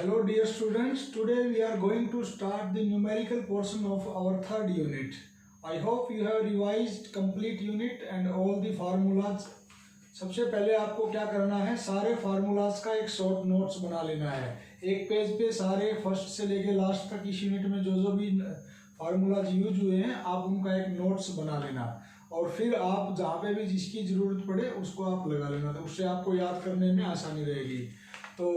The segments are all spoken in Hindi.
Hello dear students, today we are going to start the numerical portion of our third unit. I hope you have revised complete unit and all the formulas. सबसे पहले आपको क्या करना है, सारे फार्मूलाज का एक शॉर्ट नोट्स बना लेना है। एक पेज पे सारे फर्स्ट से लेके लास्ट तक इस यूनिट में जो जो भी फार्मूलाज यूज हुए हैं आप उनका एक नोट्स बना लेना और फिर आप जहाँ पे भी जिसकी ज़रूरत पड़े उसको आप लगा लेना, तो उससे आपको याद करने में आसानी रहेगी। तो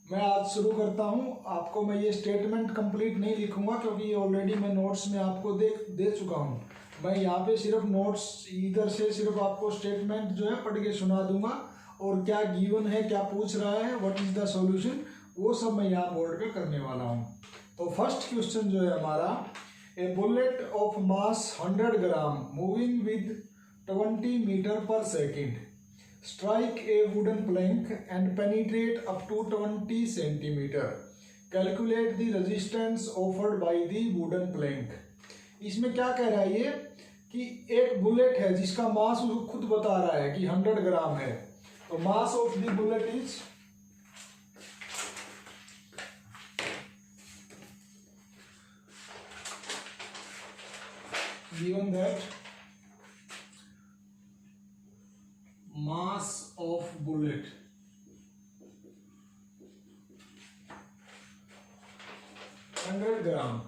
मैं आज शुरू करता हूँ। आपको मैं ये स्टेटमेंट कंप्लीट नहीं लिखूंगा क्योंकि ऑलरेडी मैं नोट्स में आपको दे चुका हूँ। मैं यहाँ पे सिर्फ नोट्स इधर से सिर्फ आपको स्टेटमेंट जो है पढ़ के सुना दूंगा और क्या गिवन है, क्या पूछ रहा है, व्हाट इज द सॉल्यूशन, वो सब मैं यहाँ बोर्ड पे करने वाला हूँ। तो फर्स्ट क्वेश्चन जो है हमारा, a bullet of mass 100 gram moving with 20 metre per second strike a wooden plank and penetrate up to 20 centimeter. Calculate the resistance offered by the wooden plank. इसमें क्या कह रहा है ये कि एक बुलेट है जिसका मास उसको खुद बता रहा है कि 100 ग्राम है। तो mass of the bullet is given that mass of bullet ग्राम।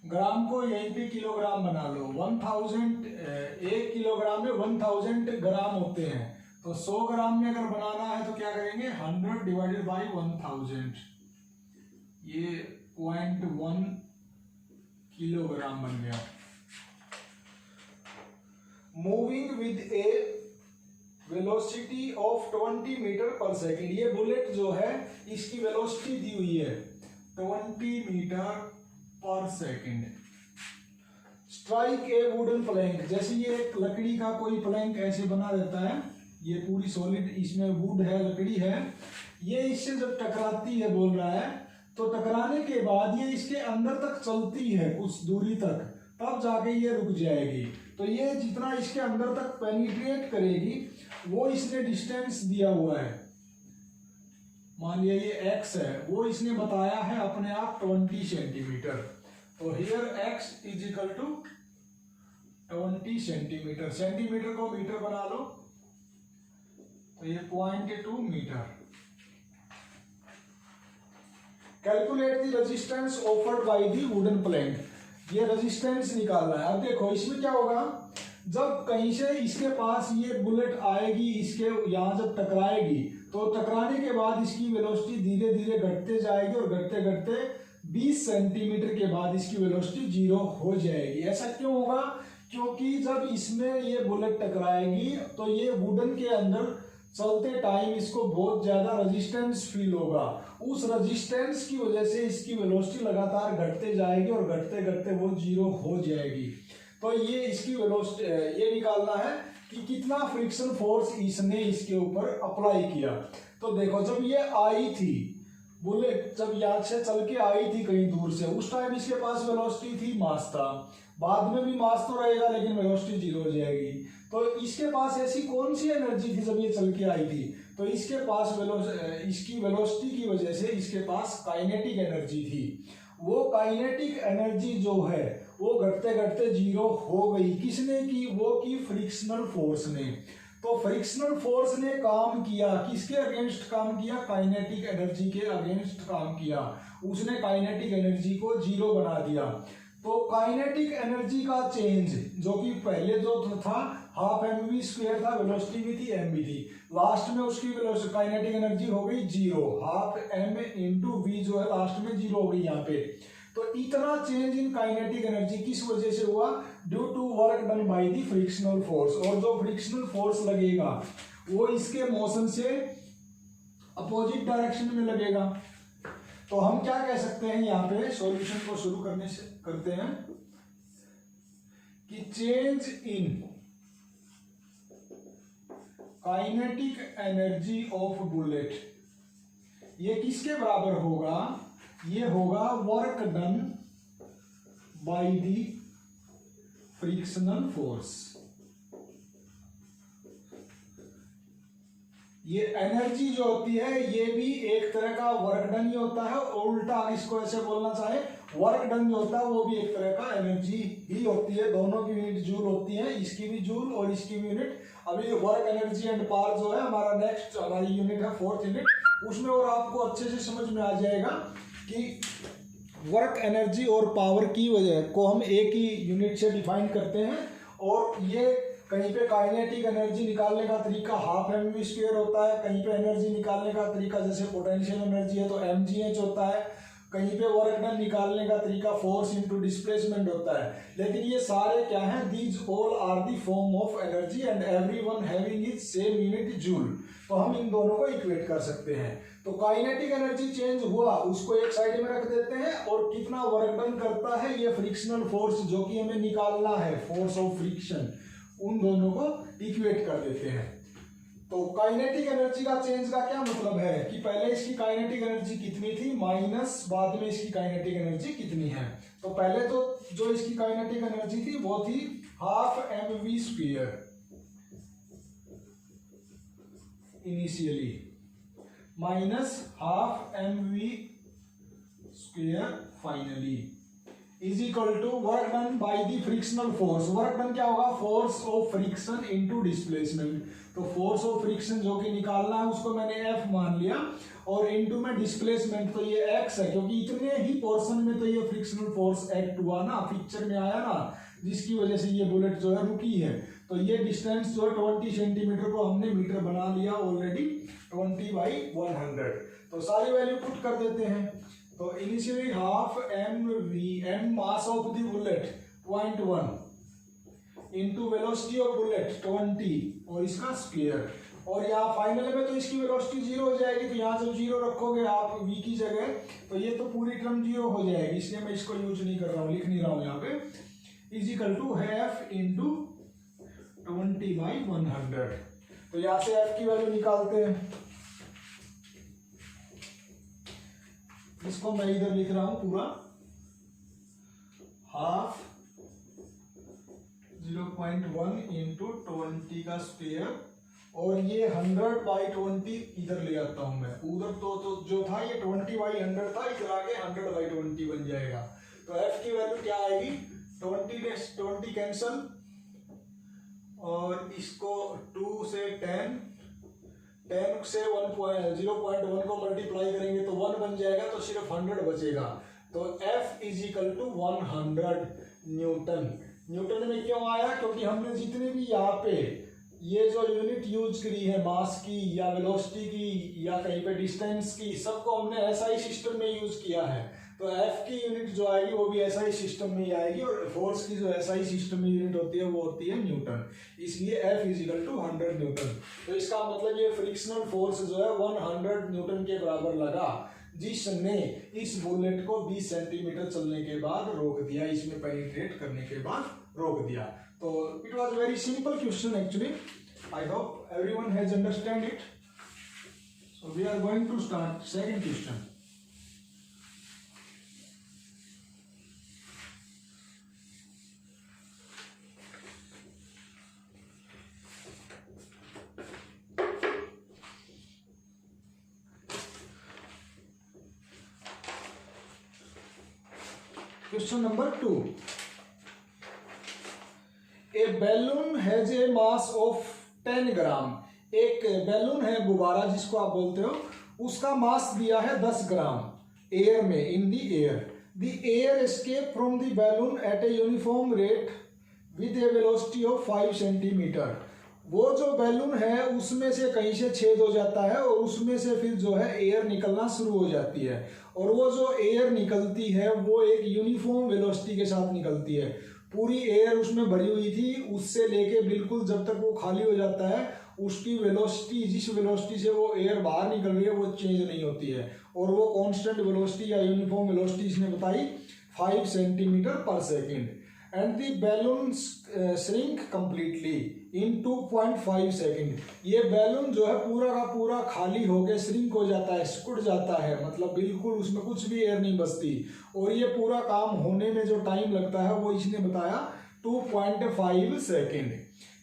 ग्राम को यहीं पे किलोग्राम बना लो। 1000 एक किलोग्राम में 1000 ग्राम होते हैं, तो 100 ग्राम में अगर बनाना है तो क्या करेंगे, 100 डिवाइडेड बाई 1000, ये 0.1 किलोग्राम बन गया। Moving with a velocity of 20 metre per second, ये बुलेट जो है इसकी वेलोसिटी दी हुई है 20 metre per second. Strike a wooden plank, जैसे ये एक लकड़ी का कोई प्लैंक ऐसे बना रहता है, ये पूरी सॉलिड इसमें वुड है, लकड़ी है, ये इससे जब टकराती है बोल रहा है, तो टकराने के बाद ये इसके अंदर तक चलती है कुछ दूरी तक, तब जाके ये रुक जाएगी। तो ये जितना इसके अंदर तक पेनिट्रेट करेगी वो इसने डिस्टेंस दिया हुआ है, मान लिया ये x है, वो इसने बताया है अपने आप 20 सेंटीमीटर। तो here x is equal to 20 centimetre. Centimetre को मीटर बना लो, तो ये 0.2 metre. Calculate the resistance offered by the wooden plank, ये रेजिस्टेंस निकालना है। अब देखो इसमें क्या होगा, जब कहीं से इसके पास ये बुलेट आएगी, इसके यहाँ जब टकराएगी तो टकराने के बाद इसकी वेलोसिटी धीरे धीरे घटते जाएगी और घटते घटते 20 सेंटीमीटर के बाद इसकी वेलोसिटी 0 हो जाएगी। ऐसा क्यों होगा, क्योंकि जब इसमें ये बुलेट टकराएगी तो ये वुडन के अंदर चलते टाइम इसको बहुत ज्यादा रेजिस्टेंस फील होगा। उस रेजिस्टेंस की वजह से इसकी वेलोसिटी लगातार घटते जाएगी और घटते घटते वो 0 हो जाएगी। तो ये इसकी वेलोसिटी ये निकालना है कि कितना फ्रिक्शन फोर्स इसने इसके ऊपर अप्लाई किया। तो देखो जब ये आई थी बुलेट, जब यहाँ से चल के आई थी कहीं दूर से, उस टाइम इसके पास वेलोसिटी थी, मास था। बाद में भी मास तो रहेगा लेकिन वेलोसिटी 0 हो जाएगी। तो इसके पास ऐसी कौन सी एनर्जी थी जब ये चल के आई थी, तो इसके पास इसकी वेलोसिटी की वजह से इसके पास काइनेटिक एनर्जी थी। वो काइनेटिक एनर्जी जो है वो घटते घटते 0 हो गई। किसने की, वो की फ्रिक्शनल फोर्स ने। तो फ्रिक्शनल फोर्स ने काम किया, किसके अगेंस्ट काम किया, काइनेटिक एनर्जी के अगेंस्ट काम किया। उसने काइनेटिक एनर्जी को 0 बना दिया। तो काइनेटिक एनर्जी का चेंज जो कि पहले जो था हाफ mv² था, वेलोसिटी भी थी, m भी थी, लास्ट में उसकी काइनेटिक एनर्जी हो गई 0, हाफ m इंटू v जो है लास्ट में 0 हो गई यहाँ पे। तो इतना चेंज इन काइनेटिक एनर्जी किस वजह से हुआ, due to work done by the frictional force. और जो फ्रिक्शनल फोर्स लगेगा वो इसके मोशन से अपोजिट डायरेक्शन में लगेगा। तो हम क्या कह सकते हैं, यहाँ पे सॉल्यूशन को शुरू करने से करते हैं कि change in kinetic energy of bullet, ये किसके बराबर होगा, ये होगा work done by the frictional force. ये एनर्जी जो होती है ये भी एक तरह का वर्क डन ही होता है, और उल्टा इसको ऐसे बोलना चाहे वर्क डन जो होता है वो भी एक तरह का एनर्जी ही होती है। दोनों की यूनिट जूल होती है, इसकी भी जूल और इसकी भी यूनिट। अभी वर्क एनर्जी एंड पावर जो है हमारा नेक्स्ट हमारी यूनिट है 4th यूनिट, उसमें और आपको अच्छे से समझ में आ जाएगा कि वर्क एनर्जी और पावर की वजह को हम एक ही यूनिट से डिफाइन करते हैं। और ये कहीं पे काइनेटिक एनर्जी निकालने का तरीका हाफ mv² होता है, कहीं पे एनर्जी निकालने का तरीका जैसे पोटेंशियल एनर्जी है तो mgh होता है, कहीं पे वर्क डन निकालने का तरीका फोर्स इनटू डिस्प्लेसमेंट होता है। लेकिन ये सारे क्या हैं, these all are the form of energy and everyone having is same unit joule. तो हम इन दोनों को इक्वेट कर सकते हैं। तो काइनेटिक एनर्जी चेंज हुआ उसको एक साइड में रख देते हैं, और कितना वर्क डन करता है ये फ्रिक्शनल फोर्स जो कि हमें निकालना है, फोर्स ऑफ फ्रिक्शन, उन दोनों को इक्वेट कर देते हैं। तो काइनेटिक एनर्जी का चेंज का क्या मतलब है कि पहले इसकी काइनेटिक एनर्जी कितनी थी माइनस बाद में इसकी काइनेटिक एनर्जी कितनी है। तो पहले तो जो इसकी काइनेटिक एनर्जी थी वो थी half mv² initially minus half mv² finally is equal to work done by the frictional force. Work done क्या होगा, force of friction into displacement. तो फोर्स ऑफ फ्रिक्शन जो कि निकालना है उसको मैंने F मान लिया, और इनटू में डिस्प्लेसमेंट तो ये x है, क्योंकि इतने ही पोर्शन में तो ये फ्रिक्शनल फोर्स एक्ट हुआ ना, पिक्चर में आया ना, जिसकी वजह से ये बुलेट जो है रुकी है। तो ये डिस्टेंस जो है 20 सेंटीमीटर को हमने मीटर बना लिया ऑलरेडी, 20/100। तो सारी वैल्यू पुट कर देते हैं। तो initially half mv, m mass of the bullet 0.1 into velocity of bullet 20 और इसका स्क्वायर, और यहाँ फाइनल में तो इसकी वेलोसिटी 0 हो जाएगी। तो यहाँ जब 0 रखोगे आप v की जगह तो ये तो पूरी टर्म 0 हो जाएगी, इसलिए मैं इसको यूज नहीं कर रहा हूँ, लिख नहीं रहा हूँ यहाँ पे। Is equal to half into 20/100। तो यहाँ से f की वैल्यू निकालते हैं, इसको मैं इधर लिख रहा हूं पूरा, हाफ 0.1 इंटू 20 का स्क्वायर, और ये 100/20 इधर ले आता हूं मैं, उधर तो जो था ये 20/100 था, इधर आके 100/20 बन जाएगा। तो f की वैल्यू क्या आएगी, 20 कैंसल, और इसको 2 से 10 से 0.1 को मल्टीप्लाई करेंगे तो 1 बन जाएगा, तो सिर्फ 100 बचेगा। तो F is equal to 100 newton. Newton में क्यों आया, क्योंकि हमने जितने भी यहाँ पे ये जो यूनिट यूज करी है मास की या वेलोसिटी की या कहीं पे डिस्टेंस की, सबको हमने ऐसा ही सिस्टम में यूज किया है। तो F की यूनिट जो आएगी वो भी ऐसा ही सिस्टम में ही आएगी, और फोर्स की जो ऐसा ही सिस्टम में यूनिट होती है वो होती है न्यूटन, इसलिए F is equal to 100 newton. तो इसका मतलब ये फ्रिक्शनल फोर्स जो है 100 न्यूटन के बराबर लगा, जिसने इस बुलेट को 20 सेंटीमीटर चलने के बाद रोक दिया, इसमें पेनिट्रेट करने के बाद रोक दिया। तो it was very simple question actually, I hope everyone has understand it. So we are going to start second question. Question number 2. A balloon has a mass of 10 ग्राम। एक बैलून है गुब्बारा जिसको आप बोलते हो, उसका मास दिया है 10 ग्राम एयर में, in the air. The air escape from the balloon at a uniform rate with a velocity of 5 centimetre. वो जो बैलून है उसमें से कहीं से छेद हो जाता है और उसमें से फिर जो है एयर निकलना शुरू हो जाती है, और वो जो एयर निकलती है वो एक यूनिफॉर्म वेलोसिटी के साथ निकलती है। पूरी एयर उसमें भरी हुई थी, उससे लेके बिल्कुल जब तक वो खाली हो जाता है उसकी वेलोसिटी, जिस वेलोसिटी से वो एयर बाहर निकल रही है वो चेंज नहीं होती है, और वो कांस्टेंट वेलोसिटी या यूनिफॉर्म वेलोसिटी इसने बताई 5 सेंटीमीटर पर second. And the balloon shrink completely in 2.5 second. ये बैलून जो है पूरा का पूरा खाली होके श्रिंक हो जाता है, सिकुड़ जाता है, मतलब बिल्कुल उसमें कुछ भी एयर नहीं बचती, और ये पूरा काम होने में जो टाइम लगता है वो इसने बताया 2.5 second.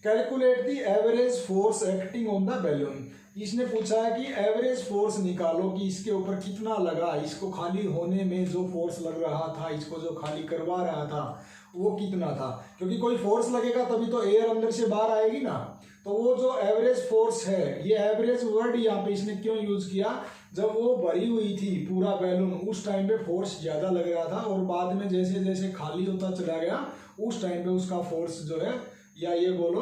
Calculate the average force acting on the balloon. इसने पूछा है कि एवरेज फोर्स निकालो कि इसके ऊपर कितना लगा, इसको खाली होने में जो फोर्स लग रहा था, इसको जो खाली करवा रहा था वो कितना था, क्योंकि कोई फोर्स लगेगा तभी तो एयर अंदर से बाहर आएगी ना। तो वो जो एवरेज फोर्स है, ये एवरेज वर्ड यहाँ पे इसने क्यों यूज किया, जब वो भरी हुई थी पूरा बैलून उस टाइम पे फोर्स ज्यादा लग रहा था, और बाद में जैसे जैसे खाली होता चला गया उस टाइम पे उसका फोर्स जो है, या ये बोलो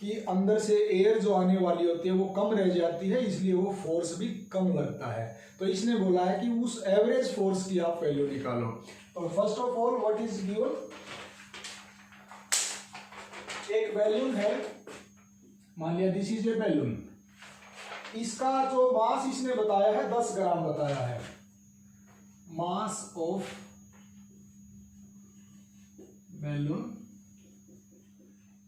कि अंदर से एयर जो आने वाली होती है वो कम रह जाती है, इसलिए वो फोर्स भी कम लगता है। तो इसने बोला है कि उस एवरेज फोर्स की आप वैल्यू निकालो। तो first of all what is given, एक बैलून है, मान लिया दिस इज ए बैलून, इसका जो मास इसने बताया है 10 ग्राम बताया है, मास ऑफ बैलून।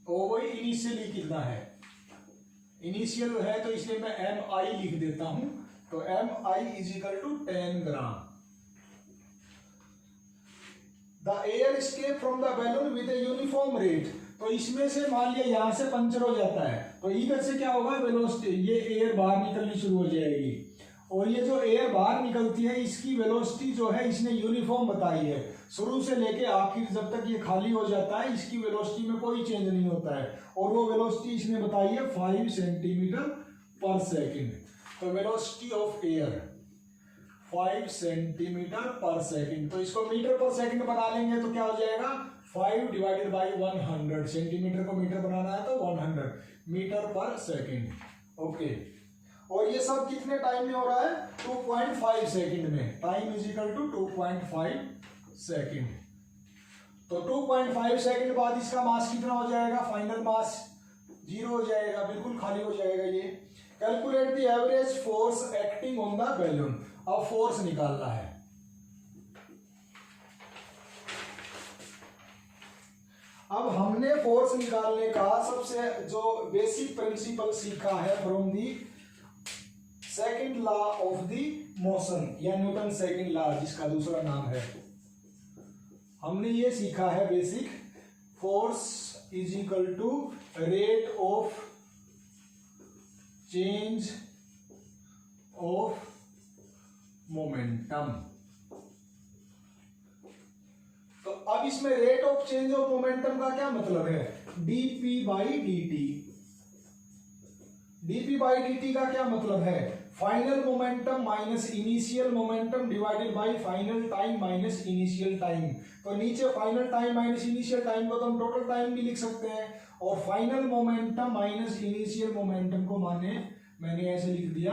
और वही इनिशियली कितना है, इनिशियल है तो इसलिए मैं MI लिख देता हूं, तो MI is equal to 10 gram. The air escape from the balloon with a uniform rate. तो इसमें से मान लिया यहां से पंचर हो जाता है, तो इधर से क्या होगा, वेलोसिटी, ये एयर बाहर निकलनी शुरू हो जाएगी, और ये जो एयर बाहर निकलती है इसकी वेलोसिटी जो है इसने यूनिफॉर्म बताई है, शुरू से लेके आखिर जब तक ये खाली हो जाता है इसकी वेलोसिटी में कोई चेंज नहीं होता है, और वो वेलोसिटी इसने बताई है 5 सेंटीमीटर पर सेकेंड। तो वेलोसिटी ऑफ एयर 5 सेंटीमीटर पर सेकेंड, तो इसको मीटर पर सेकेंड बना लेंगे तो क्या हो जाएगा, 5 डिवाइडेड बाई 100, सेंटीमीटर को मीटर बनाना है तो 100 मीटर पर सेकेंड। ओके, और ये सब कितने टाइम में हो रहा है, 2.5 सेकेंड में, time is equal to 2.5 second. तो 2.5 सेकेंड बाद इसका मास कितना हो जाएगा, फाइनल मास 0 हो जाएगा, बिल्कुल खाली हो जाएगा ये। Calculate the average force acting on the balloon, अब फोर्स निकालना है। अब हमने फोर्स निकालने का सबसे जो बेसिक प्रिंसिपल सीखा है from the second law of the motion, या न्यूटन सेकेंड लॉ जिसका दूसरा नाम है, हमने ये सीखा है basic, force is equal to rate of change of momentum. तो अब इसमें rate of change of momentum का क्या मतलब है, dp by dt। dp by dt का क्या मतलब है, final momentum minus initial momentum divided by final time minus initial time. तो नीचे final time minus initial time को तो हम टोटल टाइम भी लिख सकते हैं, और final momentum minus initial momentum को मैंने ऐसे लिख दिया,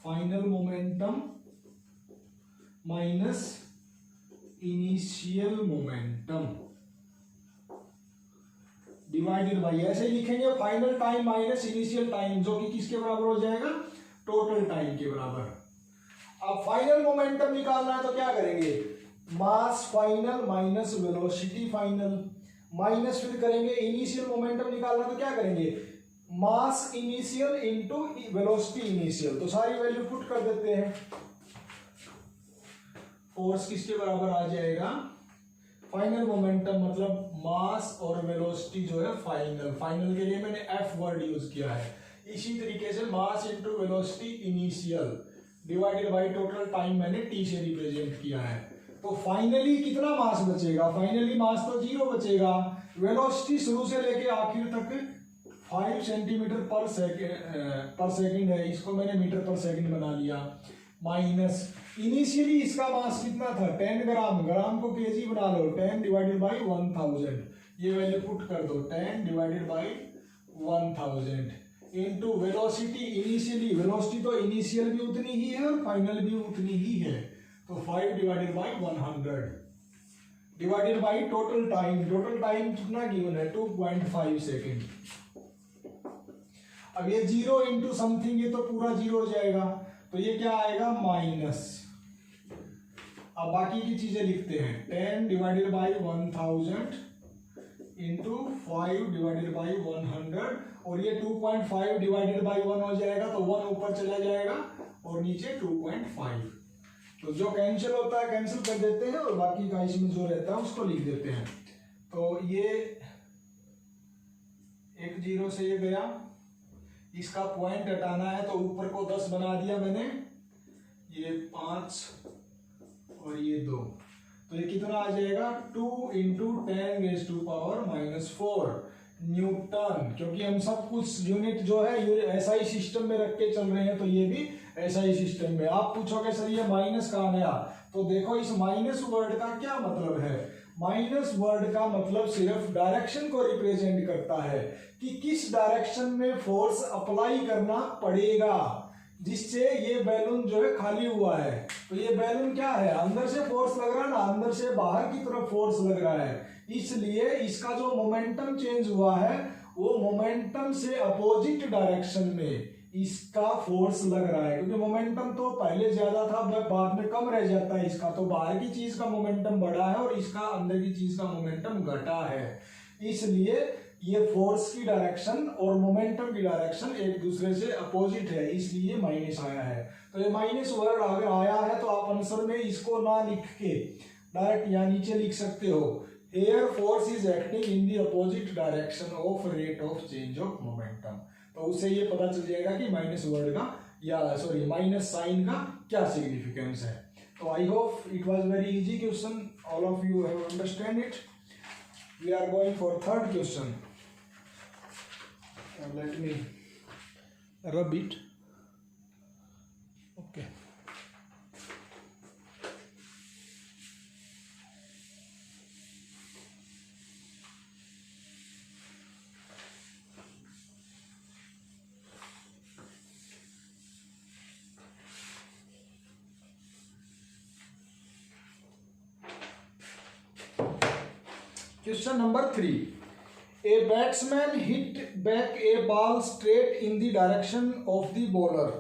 final momentum minus initial momentum divided bye, ऐसे लिखेंगे final time minus initial time, जो कि किसके बराबर हो जाएगा, टोटल टाइम के बराबर। अब फाइनल मोमेंटम निकालना है तो क्या करेंगे, mass final minus velocity final, minus फिर करेंगे इनिशियल मोमेंटम निकालना तो क्या करेंगे, mass initial into velocity initial. तो सारी वैल्यू पुट कर देते हैं, फोर्स किसके बराबर आ जाएगा, फाइनल मोमेंटम मतलब मास और वेलोसिटी जो है फाइनल के लिए मैंने एफ वर्ड यूज किया है। इसी तरीके से mass into velocity initial divided by total time मैंने टी से रिप्रेजेंट किया है। तो फाइनली कितना मास बचेगा, फाइनली मास तो 0 बचेगा, वेलोसिटी शुरू से लेके आखिर तक 5 सेंटीमीटर पर सेकेंड है, इसको मैंने मीटर पर सेकेंड बना लिया, माइनस इनिशियली इसका मास कितना था 10 ग्राम, ग्राम को केजी बना लो, 10 डिवाइडेड बाई 1000, ये वैल्यू पुट कर दो, 10 divided by 1000 into velocity initially, velocity तो इनिशियल भी उतनी ही है और फाइनल भी उतनी ही है, तो 5 divided by 100 divided by total time, total time कितना गिवन है 2.5 सेकेंड। अब ये 0 इंटू समथिंग, ये तो पूरा 0 हो जाएगा, तो ये क्या आएगा माइनस। अब बाकी की चीजें लिखते हैं, 10 divided by 1000 into 5 divided by 100, और ये 2.5 डिवाइडेड बाई 1 हो जाएगा, तो 1 ऊपर चला जाएगा और नीचे 2.5, तो जो कैंसिल होता है कैंसिल कर देते हैं, और बाकी का इसमें जो रहता है उसको लिख देते हैं। तो ये एक जीरो से ये गया, इसका पॉइंट हटाना है तो ऊपर को 10 बना दिया मैंने, ये 5 और ये 2, तो ये कितना आ जाएगा 2 × 10⁻⁻⁴ न्यूटन। क्योंकि हम सब कुछ यूनिट जो है एसआई सिस्टम में रख के चल रहे हैं, तो ये भी एसआई सिस्टम में। आप पूछोगे सर ये माइनस कहाँ आया, तो देखो इस माइनस वर्ड का क्या मतलब है। माइनस वर्ड का मतलब सिर्फ डायरेक्शन को रिप्रेजेंट करता है कि किस डायरेक्शन में फोर्स अप्लाई करना पड़ेगा जिससे ये बैलून जो है खाली हुआ है। तो ये बैलून क्या है, अंदर से फोर्स लग रहा है ना, अंदर से बाहर की तरफ फोर्स लग रहा है, इसलिए इसका जो मोमेंटम चेंज हुआ है वो मोमेंटम से अपोजिट डायरेक्शन में इसका फोर्स लग रहा है। क्योंकि मोमेंटम तो पहले ज्यादा था, बाद में कम रह जाता है इसका, तो बाहर की चीज का मोमेंटम बढ़ा है और इसका अंदर की चीज का मोमेंटम घटा है, इसलिए ये फोर्स की डायरेक्शन और मोमेंटम की डायरेक्शन एक दूसरे से अपोजिट है, इसलिए माइनस आया है। तो ये माइनस वर्ड अगर आया है तो आप आंसर में इसको ना लिख के डायरेक्ट यहाँ नीचे लिख सकते हो, air force is acting in the opposite direction of rate of change of momentum. तो उससे ये पता चल जाएगा कि माइनस वर्ड का या सॉरी माइनस साइन का क्या सिग्निफिकेंस है। तो I hope it was very easy question, all of you have understand it. We are going for third question, let me rub it. Okay. Question number 3. A batsman hit back a ball straight in the direction of the bowler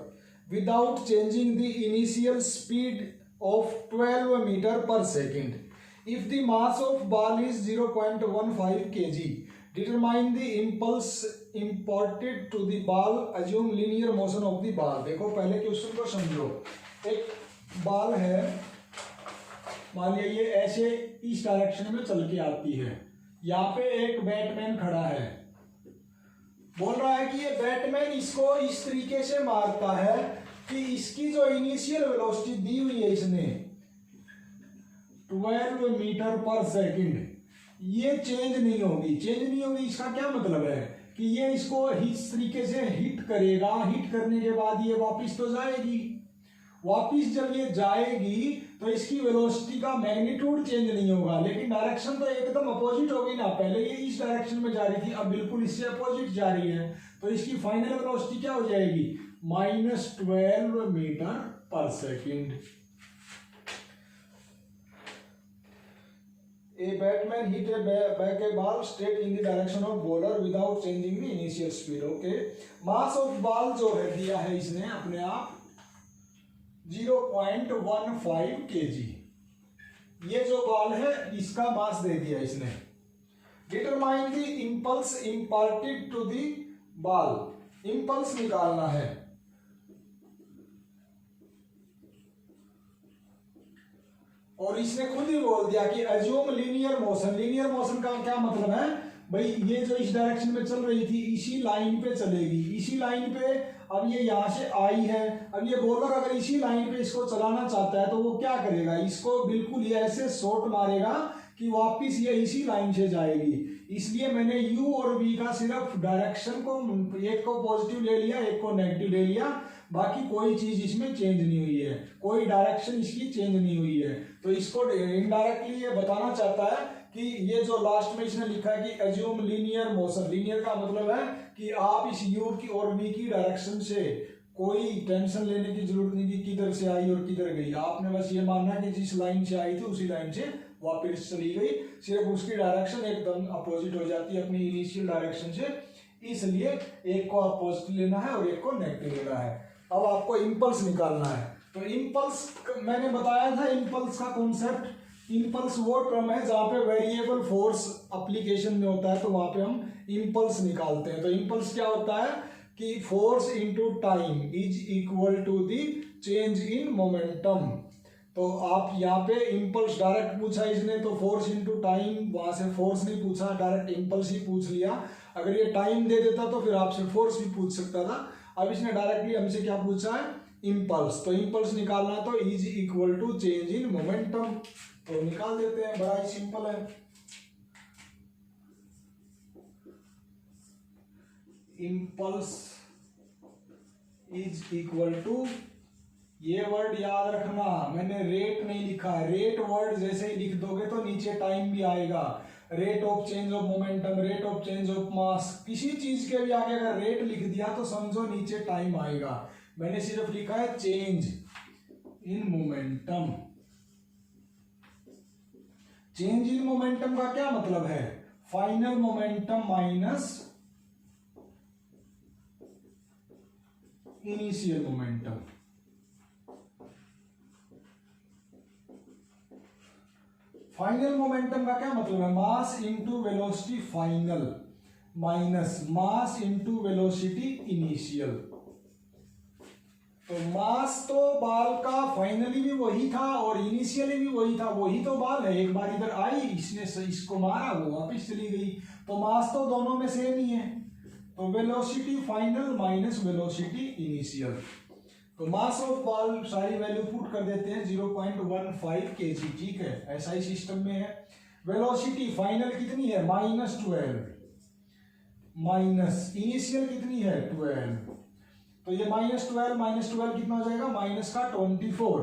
without changing the initial speed of 12 meter per second. If the mass of ball is 0.15 kg, determine the impulse imparted to the ball. Assume linear motion of the ball. देखो पहले क्वेश्चन को समझो। एक बॉल है, मान लिया ये ऐसे इस डायरेक्शन में चल के आती है, यहाँ पे एक बैटमैन खड़ा है, बोल रहा है कि ये बैटमैन इसको इस तरीके से मारता है कि इसकी जो इनिशियल वेलोसिटी दी हुई है इसने 12 मीटर पर सेकंड, ये चेंज नहीं होगी। चेंज नहीं होगी इसका क्या मतलब है कि ये इसको इस तरीके से हिट करेगा, हिट करने के बाद ये वापिस तो जाएगी, वापिस जब ये जाएगी तो इसकी वेलोसिटी का मैग्नीट्यूड चेंज नहीं होगा, लेकिन डायरेक्शन तो एकदम अपोजिट होगी ना। पहले ये इस डायरेक्शन में जा रही थी, अब बिल्कुल इससे अपोजिट जा रही है, तो इसकी फाइनल वेलोसिटी क्या हो जाएगी -12 metre per second. A batsman hit back a ball straight in the direction of bowler without changing the initial speed. Okay, mass of ball जो है दिया है इसने अपने आप 0.15 kg, ये जो बॉल है इसका मास दे दिया इसने। Determine the impulse imparted to the ball, impulse निकालना है। और इसने खुद ही बोल दिया कि assume linear motion. Linear motion का क्या मतलब है भाई, ये जो इस डायरेक्शन में चल रही थी इसी लाइन पे चलेगी, इसी लाइन पे। अब ये यहाँ से आई है, अब ये बॉलर अगर इसी लाइन पे इसको चलाना चाहता है तो वो क्या करेगा, इसको बिल्कुल ये ऐसे शॉट मारेगा कि वापिस ये इसी लाइन से जाएगी। इसलिए मैंने u और v का सिर्फ डायरेक्शन को, एक को पॉजिटिव ले लिया, एक को नेगेटिव ले लिया, बाकी कोई चीज इसमें चेंज नहीं हुई है, कोई डायरेक्शन इसकी चेंज नहीं हुई है। तो इसको इनडायरेक्टली ये बताना चाहता है कि ये जो लास्ट में इसने लिखा है कि अज्यूम लीनियर मोशन, लीनियर का मतलब है कि आप इस u की और v की डायरेक्शन से कोई टेंशन लेने की जरूरत नहीं कि किधर से आई और किधर गई, आपने बस ये मानना कि जिस लाइन से आई थी उसी लाइन से वापस चली गई, सिर्फ उसकी डायरेक्शन एकदम अपोजिट हो जाती है अपनी इनिशियल डायरेक्शन से, इसलिए एक को आप पॉजिटिव लेना है और एक को नेगेटिव लेना है। अब आपको इंपल्स निकालना है, तो इंपल्स मैंने बताया था इंपल्स का कॉन्सेप्ट। इंपल्स वो टर्म है जहाँ पे वेरिएबल फोर्स एप्लीकेशन में होता है, तो वहां पे हम इंपल्स निकालते हैं। तो इंपल्स क्या होता है कि force into time is equal to the change in momentum. तो आप यहाँ पे इंपल्स डायरेक्ट पूछा इसने, तो फोर्स इनटू टाइम, वहां से फोर्स नहीं पूछा, डायरेक्ट इंपल्स ही पूछ लिया। अगर ये टाइम दे देता तो फिर आपसे फोर्स भी पूछ सकता था। अब इसने डायरेक्टली हमसे क्या पूछा है, इम्पल्स। तो इम्पल्स निकालना तो is equal to change in momentum, तो निकाल देते हैं, बड़ा ही सिंपल है। इम्पल्स इज इक्वल टू, ये वर्ड याद रखना, मैंने रेट नहीं लिखा, रेट वर्ड जैसे ही लिख दोगे तो नीचे टाइम भी आएगा। Rate of change of momentum, rate of change of mass, किसी चीज के भी आगे अगर रेट लिख दिया तो समझो नीचे टाइम आएगा। मैंने सिर्फ लिखा है change in momentum. Change in momentum का क्या मतलब है, final momentum minus initial momentum. Final momentum का क्या मतलब है, mass into velocity final minus mass into velocity initial. तो मास तो बाल का फाइनली भी वही था और इनिशियली भी वही था, वही तो बाल है। एक बार इधर आई, इसने इसको मारा, वो वापस चली गई, तो मास तो दोनों में सेम ही है। तो velocity final minus velocity initial. तो मास ऑफ बॉल सारी वैल्यू पुट कर देते हैं 0.15 kg, ठीक है, ऐसा ही सिस्टम में है। वेलोसिटी फाइनल कितनी है, -12, माइनस इनिशियल कितनी है 12, तो ये -12 कितना हो जाएगा, माइनस का 24,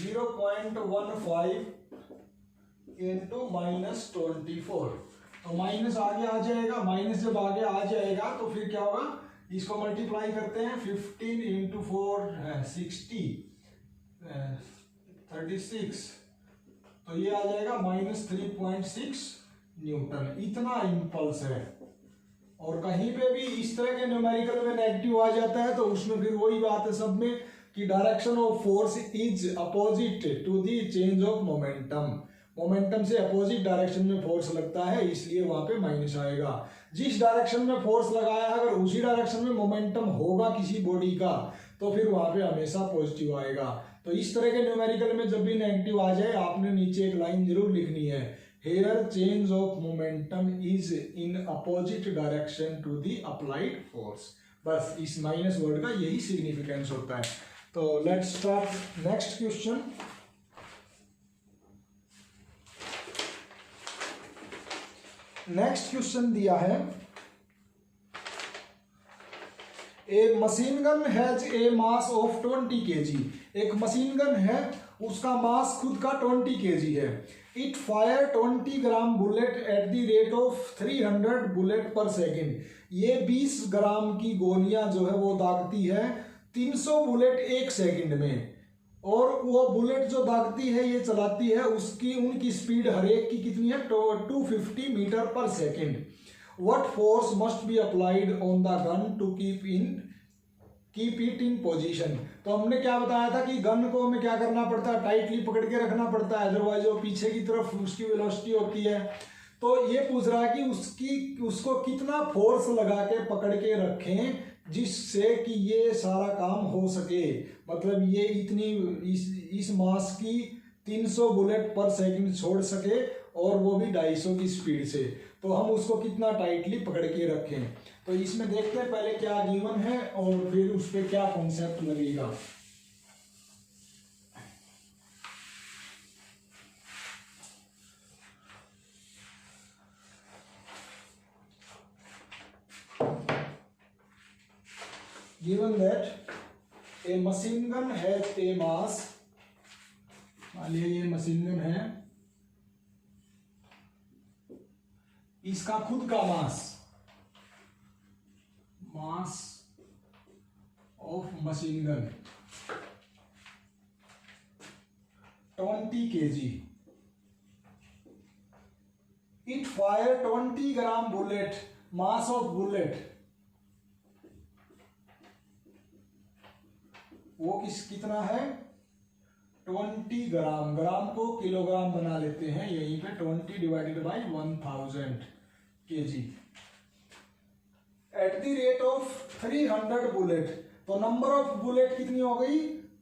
-0.15 इंटू -24, तो माइनस आगे आ जाएगा। माइनस जब आगे आ जाएगा तो फिर क्या होगा, इसको मल्टीप्लाई करते हैं, 15 इंटू 4 60, 36, तो ये आ जाएगा -3.6 न्यूटन। इतना इम्पल्स है। और कहीं पे भी इस तरह के न्यूमेरिकल में नेगेटिव आ जाता है तो उसमें फिर वही बात है सब में कि direction of force is opposite to the change of momentum. Momentum से अपोजिट डायरेक्शन में फोर्स लगता है, इसलिए वहां पे माइनस आएगा। जिस डायरेक्शन में फोर्स लगाया अगर उसी डायरेक्शन में मोमेंटम होगा किसी बॉडी का तो फिर वहां पे हमेशा पॉजिटिव आएगा। तो इस तरह के न्यूमेरिकल में जब भी नेगेटिव आ जाए आपने नीचे एक लाइन जरूर लिखनी है, here change of momentum is in opposite direction to the applied force. बस इस माइनस वर्ड का यही सिग्निफिकेंस होता है। तो let's start next question. Next question दिया है, a machine gun has a mass of 20 kg। एक मशीन गन है, उसका मास खुद का 20 kg है। It fire 20 gram bullet at the rate of 300 bullet per second. ये 20 ग्राम की गोलियां जो है वो दागती है 300 बुलेट एक सेकंड में। और वो बुलेट जो दागती है ये चलाती है, उसकी उनकी स्पीड हर एक की कितनी है, 250 metre per second. What force must be applied on the gun to keep it in position. तो हमने क्या बताया था कि गन को हमें क्या करना पड़ता है, टाइटली पकड़ के रखना पड़ता है, अदरवाइज वो पीछे की तरफ उसकी वेलोसिटी होती है। तो ये पूछ रहा है कि उसको कितना फोर्स लगा के पकड़ के रखें जिससे कि ये सारा काम हो सके। मतलब ये इतनी इस मास की 300 बुलेट पर सेकंड छोड़ सके और वो भी 250 की स्पीड से। तो हम उसको कितना टाइटली पकड़ के रखें। तो इसमें देखते हैं पहले क्या गिवन है और फिर उस पर क्या कॉन्सेप्ट लगेगा। Given that a machine gun has a mass, मान लिया ये मशीन गन है, इसका खुद का mass of machine gun 20 kg। It fire 20 gram bullet, mass of bullet वो कितना है 20 ग्राम। ग्राम को किलोग्राम बना लेते हैं यहीं पे, 20 divided by 1000 kg eight the rate of 300 bullet. तो नंबर ऑफ बुलेट कितनी हो गई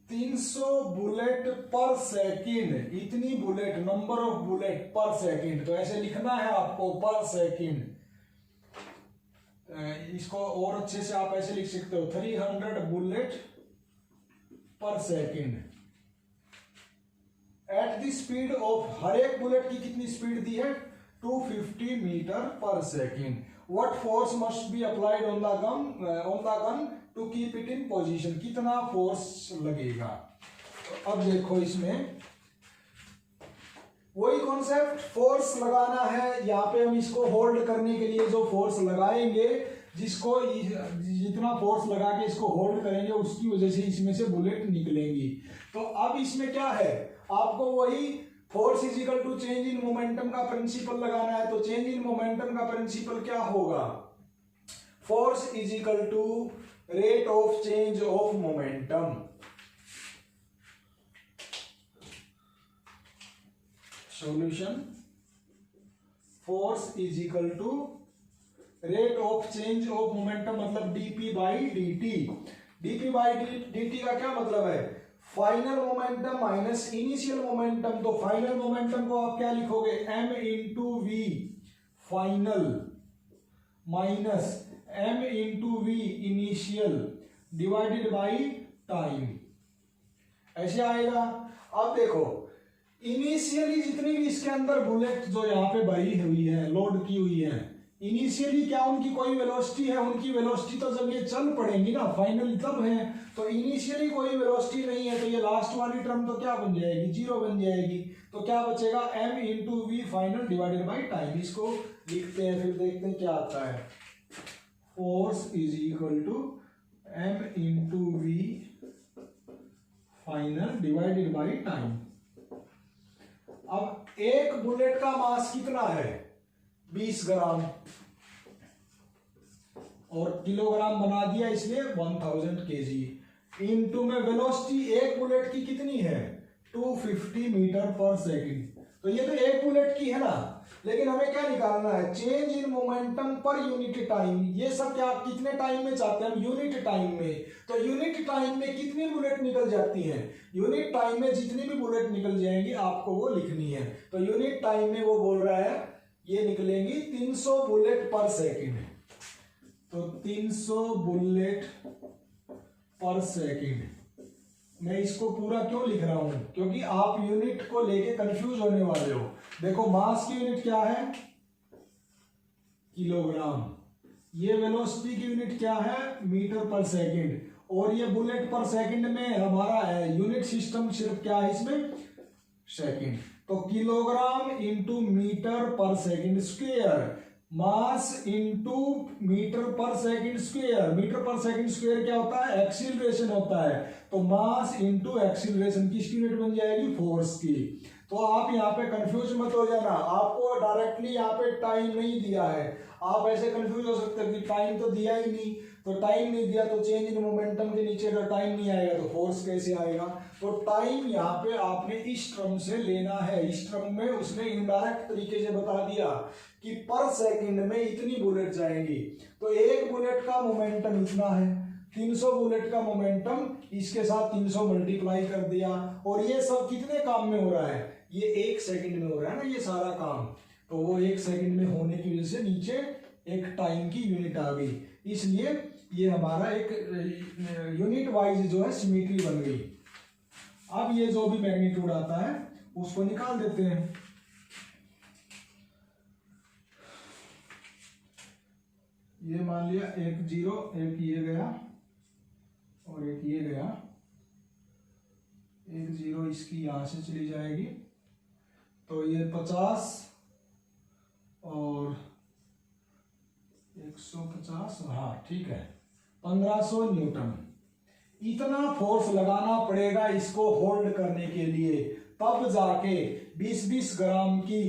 300 बुलेट पर सेकंड, इतनी bullet, number of bullet per second, तो ऐसे लिखना है आपको पर सेकंड। इसको और अच्छे से आप ऐसे लिख सकते हो 300 bullet per second at the speed of, हर एक बुलेट की कितनी स्पीड दी है 250 metre per second. What force must be applied on the gun to keep it in position, कितना फोर्स लगेगा। तो अब देखो इसमें वही कॉन्सेप्ट, फोर्स लगाना है। यहाँ पे हम इसको होल्ड करने के लिए जो फोर्स लगाएंगे, जिसको जितना फोर्स लगा के इसको होल्ड करेंगे उसकी वजह से इसमें से बुलेट निकलेंगी। तो अब इसमें क्या है, आपको वही force is equal to change in momentum का प्रिंसिपल लगाना है। तो चेंज इन मोमेंटम का प्रिंसिपल क्या होगा, force is equal to rate of change of momentum. Solution, force is equal to rate of change of momentum मतलब dp by dt। dp by dt का क्या मतलब है, final momentum minus initial momentum. तो फाइनल मोमेंटम को आप क्या लिखोगे, m into v final minus m into v initial divided by time, ऐसे आएगा। अब देखो इनिशियली जितनी भी इसके अंदर बुलेट जो यहाँ पे भरी हुई है, लोड की हुई है, इनिशियली क्या उनकी कोई वेलोसिटी है, उनकी वेलोसिटी तो जब ये चल पड़ेंगी ना, फाइनली तब है। तो इनिशियली कोई वेलोसिटी नहीं है, तो ये लास्ट वाली टर्म तो क्या बन जाएगी, जीरो बन जाएगी। तो क्या बचेगा, m into v final divided by time. इसको लिखते हैं, फिर देखते हैं क्या आता है। Force is equal to m into v final divided by time. अब एक बुलेट का मास कितना है, 20 ग्राम, और किलोग्राम बना दिया इसलिए 1000 केजी। इनटू में वेलोसिटी एक बुलेट की कितनी है 250 मीटर पर सेकंड। तो ये तो एक बुलेट की है ना, लेकिन हमें क्या निकालना है, change in momentum per unit time. ये सब क्या कितने टाइम में चाहते हैं हम, यूनिट टाइम में। तो यूनिट टाइम में कितनी बुलेट निकल जाती हैं, यूनिट टाइम में जितनी भी बुलेट निकल जाएंगी आपको वो लिखनी है। तो यूनिट टाइम में वो बोल रहा है ये निकलेंगी 300 बुलेट पर सेकंड। तो 300 बुलेट पर सेकंड। मैं इसको पूरा क्यों लिख रहा हूं, क्योंकि आप यूनिट को लेके कंफ्यूज होने वाले हो। देखो मास की यूनिट क्या है, किलोग्राम। ये वेलोसिटी की यूनिट क्या है, मीटर पर सेकंड। और ये बुलेट पर सेकंड में हमारा यूनिट सिस्टम सिर्फ क्या है इसमें, सेकंड। तो kilogram into metre per second square, mass into metre per second square. Metre per second square क्या होता है, एक्सीलरेशन होता है। तो मास इंटू एक्सीलरेशन किसकी यूनिट बन जाएगी, फोर्स की। तो आप यहाँ पे कंफ्यूज मत हो जाना, आपको डायरेक्टली यहाँ पे टाइम नहीं दिया है। आप ऐसे कंफ्यूज हो सकते हो कि टाइम तो दिया ही नहीं, तो टाइम नहीं दिया तो चेंज इन मोमेंटम के नीचे अगर टाइम नहीं आएगा तो फोर्स कैसे आएगा। तो टाइम यहाँ पे आपने इस टर्म से लेना है। इस टर्म में उसने इनडायरेक्ट तरीके से बता दिया कि पर सेकंड में इतनी बुलेट जाएंगी। तो एक बुलेट का मोमेंटम इतना है, 300 बुलेट का मोमेंटम, इसके साथ 300 मल्टीप्लाई कर दिया। और ये सब कितने काम में हो रहा है, ये 1 सेकंड में हो रहा है ना ये सारा काम। तो वो 1 सेकंड में होने की वजह से नीचे एक टाइम की यूनिट आ गई, इसलिए ये हमारा एक यूनिट वाइज जो है सिमेट्री बन गई। अब ये जो भी मैग्नीट्यूड आता है उसको निकाल देते हैं। ये मान लिया एक 0, एक ये गया और एक ये गया, एक 0 इसकी यहां से चली जाएगी। तो ये 50 और 150, हाँ ठीक है, 1500 न्यूटन। इतना फोर्स लगाना पड़ेगा इसको होल्ड करने के लिए, तब जाके 20-20 ग्राम की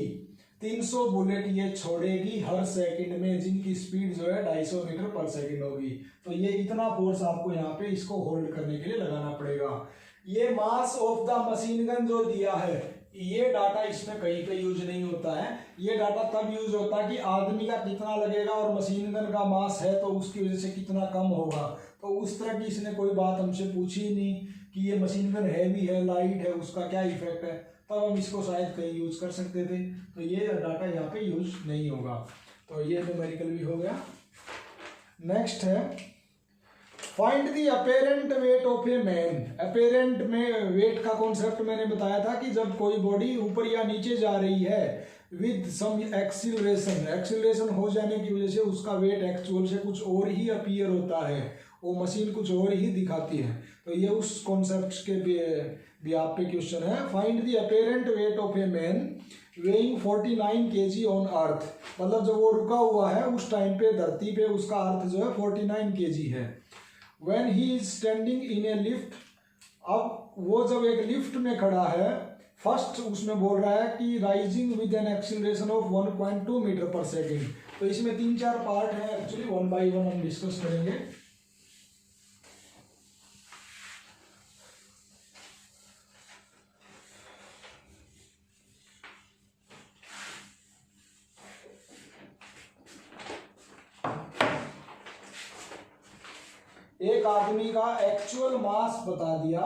300 बुलेट ये छोड़ेगी हर सेकंड में, जिनकी स्पीड जो है 250 मीटर पर सेकंड होगी। तो ये इतना फोर्स आपको यहाँ पे इसको होल्ड करने के लिए लगाना पड़ेगा। ये mass of the machine gun जो दिया है, ये डाटा इसमें कहीं पे यूज नहीं होता है। ये डाटा तब यूज होता है कि आदमी का कितना लगेगा और मशीन गन का मास है तो उसकी वजह से कितना कम होगा। तो उस तरह की इसने कोई बात हमसे पूछी ही नहीं। कि ये मशीन गन हैवी है, लाइट है, उसका क्या इफेक्ट है, तब हम इसको शायद कहीं यूज कर सकते थे। तो ये डाटा यहाँ पे यूज नहीं होगा। तो ये न्यूमेरिकल भी हो गया। नेक्स्ट है find the apparent weight of a man. Apparent में वेट का कॉन्सेप्ट मैंने बताया था कि जब कोई बॉडी ऊपर या नीचे जा रही है विद सम एक्सीलरेशन, एक्सीलरेशन हो जाने की वजह से उसका वेट एक्चुअल से कुछ और ही अपीयर होता है, वो मशीन कुछ और ही दिखाती है। तो ये उस कॉन्सेप्ट के भी आप पे क्वेश्चन है। Find the apparent weight of a man weighing 49 kg on earth. मतलब जब वो रुका हुआ है उस टाइम पे धरती पे उसका अर्थ जो है 49 kg है। When he is standing in A lift, अब वो जब एक लिफ्ट में खड़ा है, फर्स्ट उसमें बोल रहा है कि rising with an acceleration of 1.2 metre per second. तो इसमें 3-4 पार्ट है, एक्चुअली 1 by 1 हम डिस्कस करेंगे। एक आदमी का एक्चुअल मास बता दिया,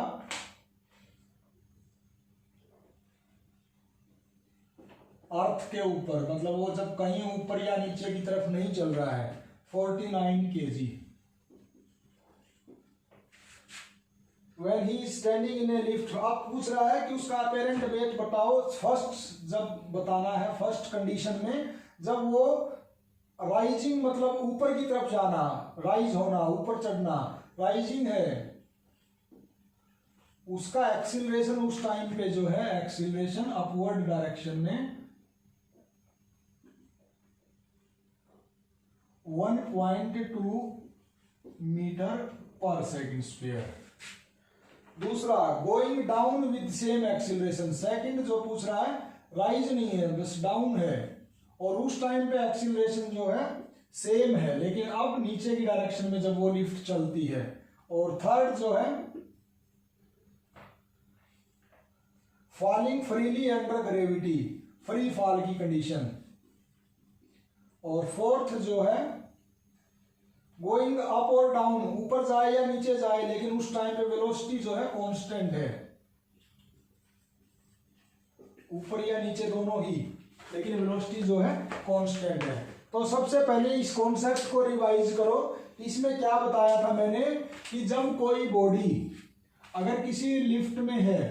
अर्थ के ऊपर, मतलब वो जब कहीं ऊपर या नीचे की तरफ नहीं चल रहा है, 49 kg। When he is standing in a lift, आप पूछ रहा है कि उसका अपेरेंट वेट बताओ। फर्स्ट जब बताना है, फर्स्ट कंडीशन में जब वो राइजिंग मतलब ऊपर की तरफ जाना, राइज होना, ऊपर चढ़ना, राइजिंग है, उसका एक्सीलरेशन उस टाइम पे जो है एक्सीलरेशन अपवर्ड डायरेक्शन में 1.2 मीटर पर सेकेंड स्क्वायर। दूसरा going down with same acceleration. Second जो पूछ रहा है राइज नहीं है, बस डाउन है, और उस टाइम पे एक्सीलरेशन जो है सेम है, लेकिन अब नीचे की डायरेक्शन में जब वो लिफ्ट चलती है। और थर्ड जो है falling freely under gravity, free fall की कंडीशन। और फोर्थ जो है गोइंग अप और डाउन, ऊपर जाए या नीचे जाए, लेकिन उस टाइम पे वेलोसिटी जो है कांस्टेंट है, ऊपर या नीचे दोनों ही, लेकिन वेलोसिटी जो है कांस्टेंट है। तो सबसे पहले इस कॉन्सेप्ट को रिवाइज करो। इसमें क्या बताया था मैंने कि जब कोई बॉडी अगर किसी लिफ्ट में है,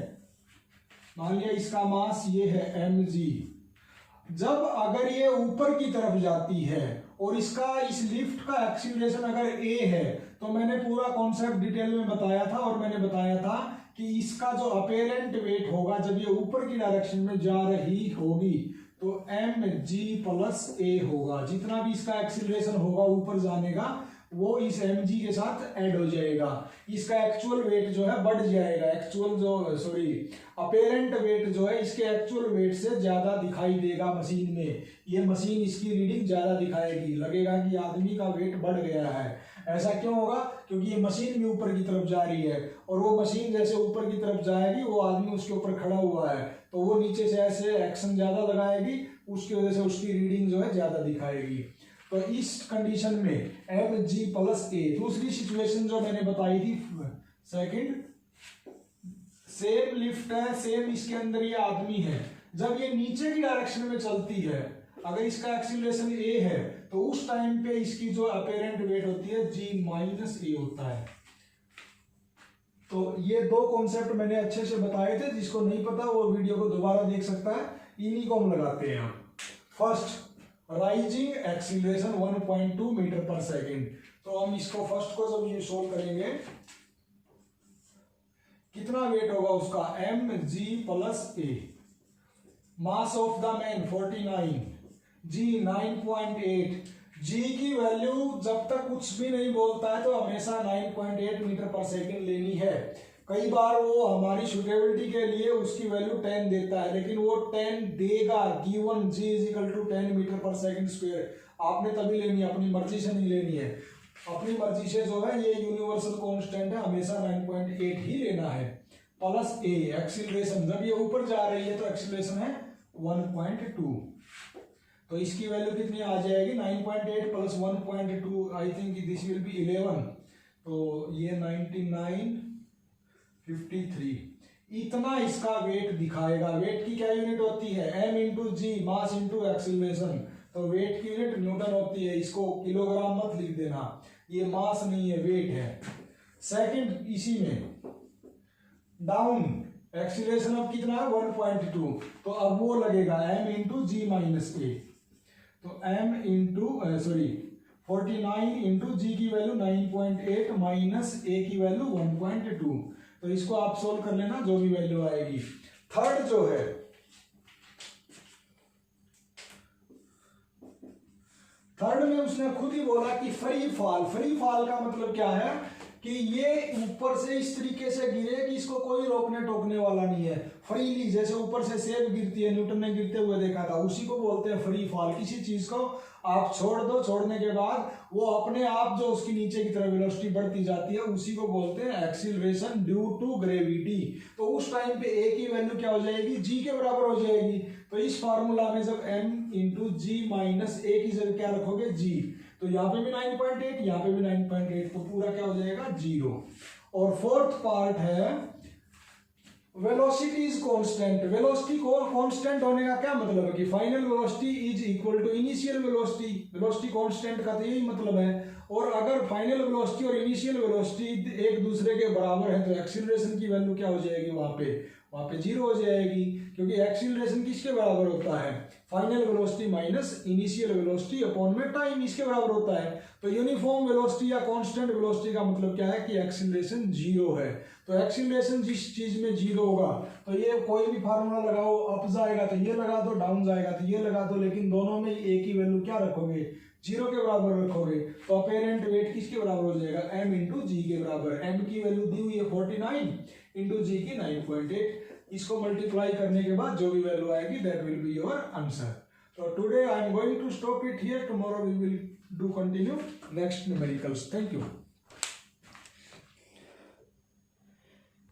मान लिया इसका मास ये है mg, जब अगर ये ऊपर की तरफ जाती है और इसका इस लिफ्ट का एक्सीलरेशन अगर a है, तो मैंने पूरा कॉन्सेप्ट डिटेल में बताया था, और मैंने बताया था कि इसका जो अपेरेंट वेट होगा जब ये ऊपर की डायरेक्शन में जा रही होगी तो mg प्लस a होगा। जितना भी इसका एक्सीलरेशन होगा ऊपर जाने का वो इस mg के साथ ऐड हो जाएगा। इसका एक्चुअल वेट जो है बढ़ जाएगा, एक्चुअल जो सॉरी अपेरेंट वेट जो है इसके एक्चुअल वेट से ज्यादा दिखाई देगा मशीन में। ये मशीन इसकी रीडिंग ज्यादा दिखाएगी, लगेगा कि आदमी का वेट बढ़ गया है। ऐसा क्यों होगा? क्योंकि ये मशीन भी ऊपर की तरफ जा रही है, और वो मशीन जैसे ऊपर की तरफ जाएगी वो आदमी उसके ऊपर खड़ा हुआ है, तो वो नीचे से ऐसे एक्शन ज्यादा लगाएगी, उसकी वजह से उसकी रीडिंग जो है ज्यादा दिखाएगी। तो इस कंडीशन में mg प्लस a। दूसरी सिचुएशन जो मैंने बताई थी सेकंड, सेम लिफ्ट है, सेम इसके अंदर ये आदमी है, जब ये नीचे की डायरेक्शन में चलती है, अगर इसका एक्सीलरेशन a है तो उस टाइम पे इसकी जो अपेरेंट वेट होती है g माइनस a होता है। तो ये दो कॉन्सेप्ट मैंने अच्छे से बताए थे, जिसको नहीं पता वो वीडियो को दोबारा देख सकता है। इन्हीं को हम लगाते हैं। First rising acceleration 1.2 metre per second. तो हम इसको फर्स्ट को जब ये सोल्व करेंगे, कितना वेट होगा उसका mg plus a, mass of the man 49, g 9.8। g की वैल्यू जब तक कुछ भी नहीं बोलता है तो हमेशा 9.8 मीटर पर सेकेंड लेनी है। कई बार वो हमारी सुटेबिलिटी के लिए उसकी वैल्यू 10 देता है, लेकिन वो 10 देगा given g is 10 metre per second square. आपने तभी लेनी है, अपनी मर्जी से नहीं लेनी है। अपनी मर्जी से जो है ये यूनिवर्सल कांस्टेंट है, हमेशा 9.8 ही लेना है। प्लस a एक्सीलरेशन, जब ये ऊपर जा रही है तो एक्सीलरेशन है 1.2, तो इसकी वैल्यू कितनी आ जाएगी 9.8 plus 1.2, I think this will be 11, तो ये 99 53। इतना इसका वेट दिखाएगा। वेट की क्या यूनिट होती है? m इंटू जी, मास इंटू एक्सीलरेशन। तो वेट की यूनिट न्यूटन होती है, इसको किलोग्राम मत लिख देना, ये मास नहीं है, वेट है। सेकंड, इसी में डाउन एक्सीलरेशन अब कितना है? 1.2। तो अब वो लगेगा m इंटू जी माइनस ए। तो m इंटू 49 इंटू जी की वैल्यू 9.8 माइनस ए की वैल्यू 1.2। तो इसको आप सोल्व कर लेना, जो भी वैल्यू आएगी। थर्ड जो है, थर्ड में उसने खुद ही बोला कि फ्री फॉल। फ्री फॉल का मतलब क्या है कि ये ऊपर से इस तरीके से गिरे कि इसको कोई रोकने टोकने वाला नहीं है। फ्रीली, जैसे ऊपर से सेब गिरती है, न्यूटन ने गिरते हुए देखा था, उसी को बोलते हैं फ्री फॉल। किसी चीज को आप छोड़ दो, छोड़ने के बाद वो अपने आप जो उसकी नीचे की तरफ वेलोसिटी बढ़ती जाती है, उसी को बोलते हैं एक्सीलरेशन ड्यू टू ग्रेविटी। तो उस टाइम पे ए की वैल्यू क्या हो जाएगी? जी के बराबर हो जाएगी। तो इस फार्मूला में जब m इंटू जी माइनस ए की जगह क्या रखोगे? जी। तो यहाँ पे भी 9.8, यहाँ पे भी 9.8, तो पूरा क्या हो जाएगा? 0। और फोर्थ पार्ट है वेलोसिटी इज कांस्टेंट। वेलोसिटी को कांस्टेंट होने का क्या मतलब है कि final velocity is equal to initial velocity. Velocity constant का तो यही मतलब है। और अगर फाइनल वेलोसिटी और इनिशियल वेलोसिटी एक दूसरे के बराबर है तो एक्सीलरेशन की वैल्यू क्या हो जाएगी? वहां पे 0 हो जाएगी, क्योंकि एक्सीलरेशन किसके बराबर होता है? Final velocity minus initial velocity upon में टाइम, इसके बराबर होता है। तो यूनिफॉर्म वेलोसिटी या कांस्टेंट वेलोसिटी का मतलब क्या है कि एक्सीलरेशन 0 है। तो एक्सीलरेशन जिस चीज में 0 होगा, तो ये कोई भी फार्मूला लगाओ, अप जाएगा तो ये लगा दो, डाउन जाएगा तो ये लगा दो, लेकिन दोनों में ए की वैल्यू क्या रखोगे? 0 के बराबर रखोगे। तो अपेरेंट वेट किसके बराबर हो जाएगा? m इंटू जी के बराबर। m की वैल्यू दी हुई है 49 इंटू जी की 9.8। इसको मल्टीप्लाई करने के बाद जो भी वैल्यू आएगी that will be your answer. So today I am going to stop it here. Tomorrow we will do continue next numericals. Thank you.